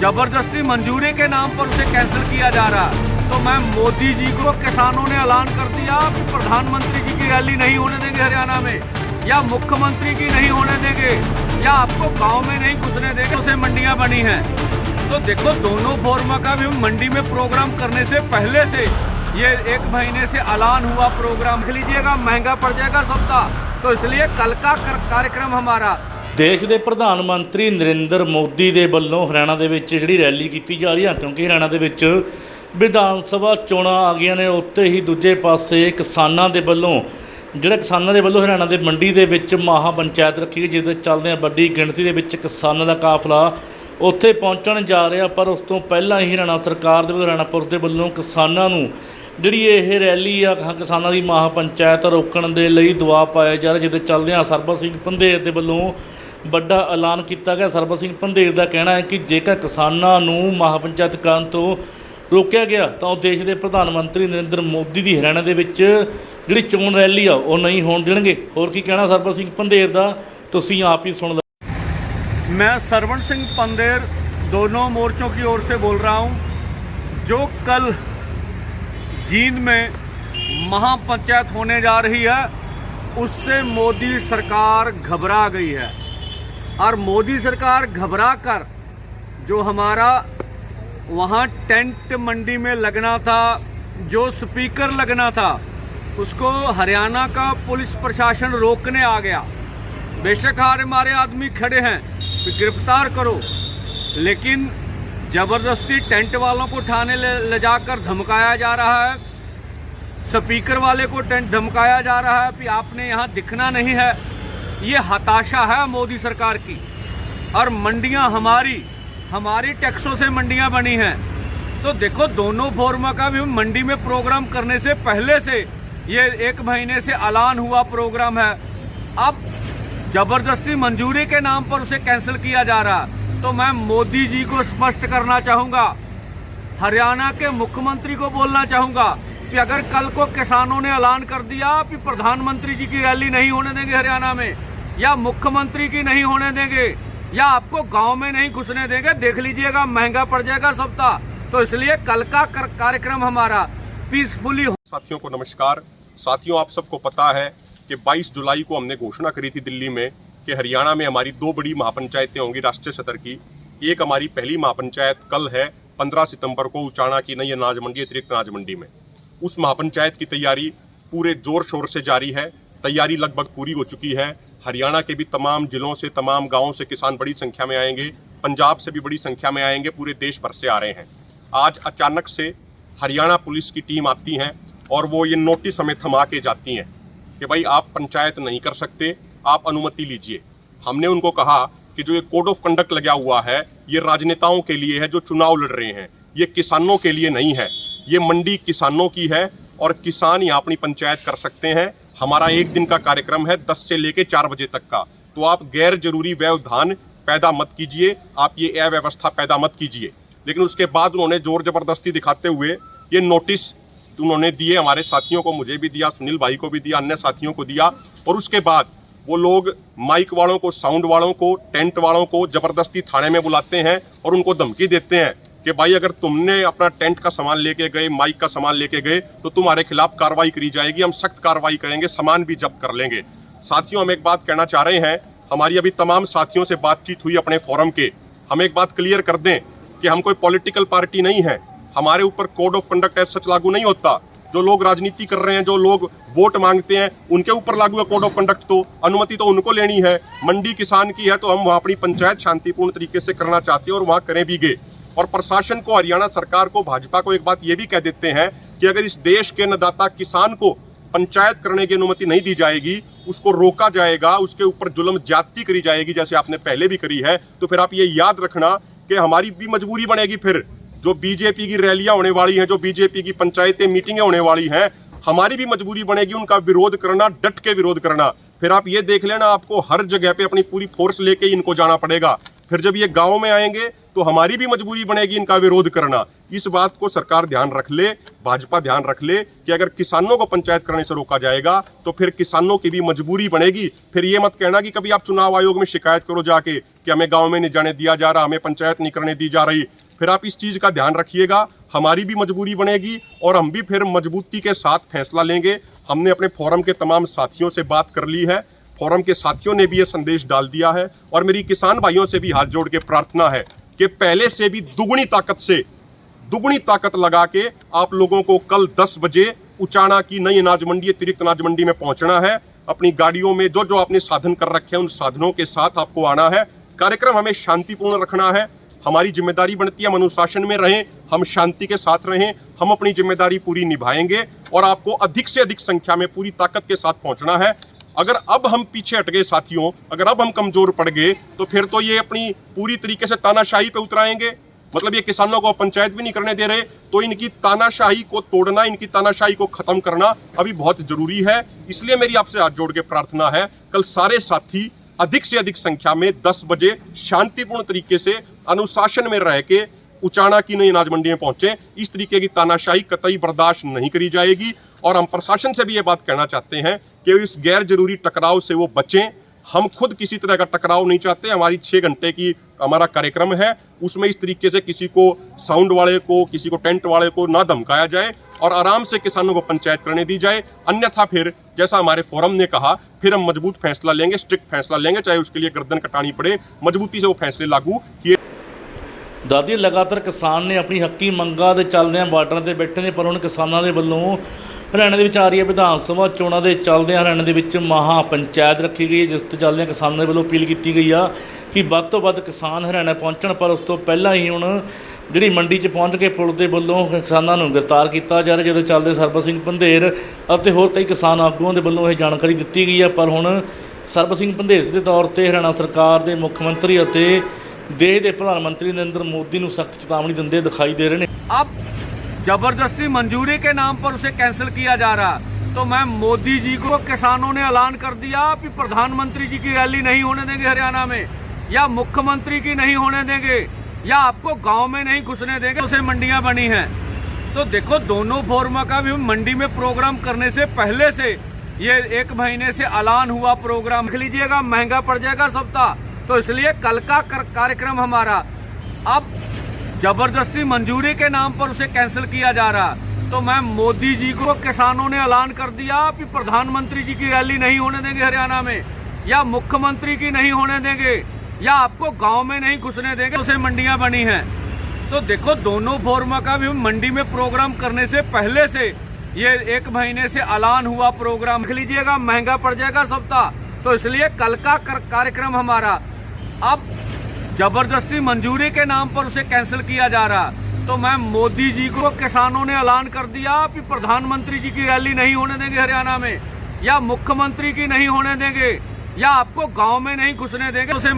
जबरदस्ती मंजूरी के नाम पर उसे कैंसिल किया जा रहा है। तो मैं मोदी जी को, किसानों ने ऐलान कर दिया कि प्रधानमंत्री जी की रैली नहीं होने देंगे हरियाणा में, या मुख्यमंत्री की नहीं होने देंगे, या आपको गांव में नहीं घुसने देंगे। उसे मंडियां बनी हैं। तो देखो, दोनों फोरमा का भी मंडी में प्रोग्राम करने से पहले से ये 1 महीने से ऐलान हुआ प्रोग्राम। लिख लीजिएगा, महंगा पड़ जाएगा सबका। तो इसलिए कल का कार्यक्रम हमारा। देश के प्रधानमंत्री नरेंद्र मोदी के वलों हरियाणा के जी रैली की जा रही है, क्योंकि हरियाणा के विधान सभा चोणां आ गई ने। उत्ते ही दूजे पासे किसानों के वलों हरियाणा के मंडी के महापंचायत रखी गई, जिस चलदे वड्डी गिणती के किसानों का काफिला उत्थे पहुँचण जा रहा। पर उस तो पहला ही हरियाणा सरकार हरियाणा पुलिस के वलों किसानों नूं जिहड़ी ये रैली आ किसानों की महापंचायत रोकण के लिए दबाव पाया जा रहा, जिस चलदे सरबत सिंह पंधेर के वलों बड़ा ऐलान किया गया। सरबत सिंह पंधेर का कहना है कि जेकर किसानों नूं महापंचायत करन तो रोकया गया तो देश के प्रधानमंत्री नरेंद्र मोदी की हरियाणा के जिहड़ी चोण रैली आ वो नहीं होण देणगे। होर की कहना सरबत सिंह पंधेर का, तुसीं आप ही सुन लो। मैं सरवण सिंह पंधेर दोनों मोर्चों की ओर से बोल रहा हूं। जो कल जींद में महापंचायत होने जा रही है, उससे मोदी सरकार घबरा गई है। और मोदी सरकार घबरा कर जो हमारा वहाँ टेंट मंडी में लगना था, जो स्पीकर लगना था, उसको हरियाणा का पुलिस प्रशासन रोकने आ गया। बेशक हमारे आदमी खड़े हैं तो गिरफ्तार करो, लेकिन ज़बरदस्ती टेंट वालों को ठाणे ले जाकर धमकाया जा रहा है। स्पीकर वाले को टेंट धमकाया जा रहा है कि आपने यहाँ दिखना नहीं है। ये हताशा है मोदी सरकार की। और मंडियाँ हमारी टैक्सों से मंडियाँ बनी हैं। तो देखो, दोनों फोरमा का भी मंडी में प्रोग्राम करने से पहले से ये 1 महीने से ऐलान हुआ प्रोग्राम है। अब जबरदस्ती मंजूरी के नाम पर उसे कैंसिल किया जा रहा है। तो मैं मोदी जी को स्पष्ट करना चाहूँगा, हरियाणा के मुख्यमंत्री को बोलना चाहूँगा कि अगर कल को किसानों ने ऐलान कर दिया कि प्रधानमंत्री जी की रैली नहीं होने देंगे हरियाणा में, या मुख्यमंत्री की नहीं होने देंगे, या आपको गांव में नहीं घुसने देंगे, देख लीजिएगा, महंगा पड़ जाएगा सबका। तो इसलिए कल का कार्यक्रम हमारा पीसफुली। साथियों को नमस्कार। साथियों, आप सबको पता है कि 22 जुलाई को हमने घोषणा करी थी दिल्ली में कि हरियाणा में हमारी 2 बड़ी महापंचायतें होंगी राष्ट्रीय स्तर की। एक हमारी पहली महापंचायत कल है 15 सितंबर को उचाणा की नई अनाज मंडी, अतिरिक्त अनाज मंडी में। उस महापंचायत की तैयारी पूरे जोर शोर से जारी है। तैयारी लगभग पूरी हो चुकी है। हरियाणा के भी तमाम जिलों से, तमाम गाँवों से किसान बड़ी संख्या में आएंगे। पंजाब से भी बड़ी संख्या में आएंगे। पूरे देश भर से आ रहे हैं। आज अचानक से हरियाणा पुलिस की टीम आती हैं और वो ये नोटिस हमें थमा के जाती हैं कि भाई आप पंचायत नहीं कर सकते, आप अनुमति लीजिए। हमने उनको कहा कि जो ये कोड ऑफ कंडक्ट लगा हुआ है, ये राजनेताओं के लिए है जो चुनाव लड़ रहे हैं, ये किसानों के लिए नहीं है। ये मंडी किसानों की है और किसान यहाँ अपनी पंचायत कर सकते हैं। हमारा 1 दिन का कार्यक्रम है 10 से लेकर 4 बजे तक का। तो आप गैर जरूरी व्यवधान पैदा मत कीजिए, आप ये अव्यवस्था पैदा मत कीजिए। लेकिन उसके बाद उन्होंने जोर जबरदस्ती दिखाते हुए ये नोटिस उन्होंने दिए, हमारे साथियों को, मुझे भी दिया, सुनील भाई को भी दिया, अन्य साथियों को दिया। और उसके बाद वो लोग माइक वालों को, साउंड वालों को, टेंट वालों को जबरदस्ती थाने में बुलाते हैं और उनको धमकी देते हैं कि भाई अगर तुमने अपना टेंट का सामान लेके गए, माइक का सामान लेके गए, तो तुम्हारे खिलाफ कार्रवाई करी जाएगी, हम सख्त कार्रवाई करेंगे, सामान भी जब्त कर लेंगे। साथियों, हम एक बात कहना चाह रहे हैं, हमारी अभी तमाम साथियों से बातचीत हुई अपने फोरम के। हम एक बात क्लियर कर दें कि हम कोई पॉलिटिकल पार्टी नहीं है। हमारे ऊपर कोड ऑफ कंडक्ट ऐसा सच लागू नहीं होता। जो लोग राजनीति कर रहे हैं, जो लोग वोट मांगते हैं, उनके ऊपर लागू है कोड ऑफ कंडक्ट। तो अनुमति तो उनको लेनी है। मंडी किसान की है, तो हम वहाँ अपनी पंचायत शांतिपूर्ण तरीके से करना चाहते हैं और वहाँ करें भी गए। और प्रशासन को, हरियाणा सरकार को, भाजपा को एक बात ये भी कह देते हैं कि अगर इस देश के अन्नदाता किसान को पंचायत करने की अनुमति नहीं दी जाएगी, उसको रोका जाएगा, उसके ऊपर जुल्म ज्यादती करी जाएगी, जैसे आपने पहले भी करी है, तो फिर आप ये याद रखना कि हमारी भी मजबूरी बनेगी। फिर जो बीजेपी की रैलियां होने वाली हैं, जो बीजेपी की पंचायतें मीटिंगें होने वाली हैं, हमारी भी मजबूरी बनेगी उनका विरोध करना, डट के विरोध करना। फिर आप ये देख लेना, आपको हर जगह पे अपनी पूरी फोर्स लेके इनको जाना पड़ेगा। फिर जब ये गाँव में आएंगे तो हमारी भी मजबूरी बनेगी इनका विरोध करना। इस बात को सरकार ध्यान रख ले, भाजपा ध्यान रख ले कि अगर किसानों को पंचायत करने से रोका जाएगा तो फिर किसानों की भी मजबूरी बनेगी। फिर ये मत कहना कि कभी आप चुनाव आयोग में शिकायत करो जाके कि हमें गांव में नहीं जाने दिया जा रहा, हमें पंचायत नहीं करने दी जा रही, फिर आप इस चीज़ का ध्यान रखिएगा, हमारी भी मजबूरी बनेगी और हम भी फिर मजबूती के साथ फैसला लेंगे। हमने अपने फोरम के तमाम साथियों से बात कर ली है, फोरम के साथियों ने भी ये संदेश डाल दिया है और मेरी किसान भाइयों से भी हाथ जोड़ के प्रार्थना है कि पहले से भी दुगनी ताकत लगा के आप लोगों को कल 10 बजे उचाना की नई अनाज मंडी, अतिरिक्त अनाज मंडी में पहुंचना है। अपनी गाड़ियों में जो आपने साधन कर रखे हैं उन साधनों के साथ आपको आना है। कार्यक्रम हमें शांतिपूर्ण रखना है, हमारी जिम्मेदारी बनती है हम अनुशासन में रहें, हम शांति के साथ रहें, हम अपनी जिम्मेदारी पूरी निभाएंगे और आपको अधिक से अधिक संख्या में पूरी ताकत के साथ पहुंचना है। अगर अब हम पीछे हट गए साथियों, अगर अब हम कमजोर पड़ गए तो फिर तो ये अपनी पूरी तरीके से तानाशाही पे उतराएंगे। मतलब ये किसानों को पंचायत भी नहीं करने दे रहे, तो इनकी तानाशाही को तोड़ना, इनकी तानाशाही को खत्म करना अभी बहुत जरूरी है। इसलिए मेरी आपसे हाथ जोड़ के प्रार्थना है, कल सारे साथी अधिक से अधिक संख्या में 10 बजे शांतिपूर्ण तरीके से अनुशासन में रह के उचाना की नई अनाज मंडी में पहुंचे। इस तरीके की तानाशाही कतई बर्दाश्त नहीं करी जाएगी और हम प्रशासन से भी ये बात कहना चाहते हैं कि इस गैर जरूरी टकराव से वो बचें। हम खुद किसी तरह का टकराव नहीं चाहते। हमारी 6 घंटे की हमारा कार्यक्रम है, उसमें इस तरीके से किसी को साउंड वाले को, किसी को टेंट वाले को ना धमकाया जाए और आराम से किसानों को पंचायत करने दी जाए। अन्यथा फिर जैसा हमारे फोरम ने कहा, फिर हम मजबूत फैसला लेंगे, स्ट्रिक्ट फैसला लेंगे, चाहे उसके लिए गर्दन कटानी पड़े, मजबूती से वो फैसले लागू किए। ਦਾਦੀ ਲਗਾਤਾਰ ਕਿਸਾਨ ਨੇ ਆਪਣੀ ਹੱਕੀ ਮੰਗਾਂ ਦੇ ਚੱਲਦਿਆਂ ਬਾਰਡਰਾਂ ਤੇ ਬੈਠੇ ਨੇ, ਪਰ ਹੁਣ ਕਿਸਾਨਾਂ ਦੇ ਵੱਲੋਂ ਹਰਿਆਣਾ ਦੇ ਵਿੱਚ ਆ ਰਹੀ ਹੈ ਵਿਧਾਨ ਸਭਾ ਚੋਣਾਂ ਦੇ ਚੱਲਦਿਆਂ ਹਰਿਆਣਾ ਦੇ ਵਿੱਚ ਮਹਾ ਪੰਚਾਇਤ ਰੱਖੀ ਗਈ ਹੈ, ਜਿਸ ਤੇ ਚੱਲਦਿਆਂ ਕਿਸਾਨਾਂ ਦੇ ਵੱਲੋਂ ਅਪੀਲ ਕੀਤੀ ਗਈ ਆ ਕਿ ਵੱਧ ਤੋਂ ਵੱਧ ਕਿਸਾਨ ਹਰਿਆਣਾ ਪਹੁੰਚਣ। ਪਰ ਉਸ ਤੋਂ ਪਹਿਲਾਂ ਹੀ ਹੁਣ ਜਿਹੜੀ ਮੰਡੀ 'ਚ ਪਹੁੰਚ ਕੇ ਪੁਲਿਸ ਦੇ ਵੱਲੋਂ ਕਿਸਾਨਾਂ ਨੂੰ ਗ੍ਰਿਫਤਾਰ ਕੀਤਾ ਜਾ ਰਿਹਾ, ਜਦੋਂ ਚੱਲਦੇ ਸਰਬਤ ਸਿੰਘ ਪੰਧੇਰ ਅਤੇ ਹੋਰ ਕਈ ਕਿਸਾਨ ਆਗੂਆਂ ਦੇ ਵੱਲੋਂ ਇਹ ਜਾਣਕਾਰੀ ਦਿੱਤੀ ਗਈ ਹੈ। ਪਰ ਹੁਣ ਸਰਬਤ ਸਿੰਘ ਪੰਧੇਰ ਦੇ ਤੌਰ ਤੇ ਹਰਿਆਣਾ ਸਰਕਾਰ ਦੇ ਮੁੱਖ ਮੰਤਰੀ ਅਤੇ देश के प्रधानमंत्री नरेंद्र मोदी को सख्त चेतावनी देते दिखाई दे रहे हैं। अब जबरदस्ती मंजूरी के नाम पर उसे कैंसिल किया जा रहा, तो मैं मोदी जी को, किसानों ने ऐलान कर दिया कि प्रधानमंत्री जी की रैली नहीं होने देंगे हरियाणा में, या मुख्यमंत्री की नहीं होने देंगे, या आपको गांव में नहीं घुसने देंगे। उसे मंडियां बनी हैं, तो देखो दोनों फोरम का भी मंडी में प्रोग्राम करने से पहले से ये 1 महीने से ऐलान हुआ प्रोग्राम, लिख लीजिएगा, महंगा पड़ जाएगा सप्ताह। तो इसलिए कल का कार्यक्रम हमारा अब जबरदस्ती मंजूरी के नाम पर उसे कैंसिल किया जा रहा, तो मैं मोदी जी को, किसानों ने ऐलान कर दिया कि प्रधानमंत्री जी की रैली नहीं होने देंगे हरियाणा में, या मुख्यमंत्री की नहीं होने देंगे, या आपको गांव में नहीं घुसने देंगे। उसे मंडियां बनी हैं, तो देखो दोनों फोरम का भी मंडी में प्रोग्राम करने से पहले से ये 1 महीने से ऐलान हुआ प्रोग्राम, लिख लीजिएगा, महंगा पड़ जाएगा सप्ताह। तो इसलिए कल का कार्यक्रम हमारा अब जबरदस्ती मंजूरी के नाम पर उसे कैंसिल किया जा रहा, तो मैं मोदी जी को, किसानों ने ऐलान कर दिया कि प्रधानमंत्री जी की रैली नहीं होने देंगे हरियाणा में, या मुख्यमंत्री की नहीं होने देंगे, या आपको गांव में नहीं घुसने देंगे। उसे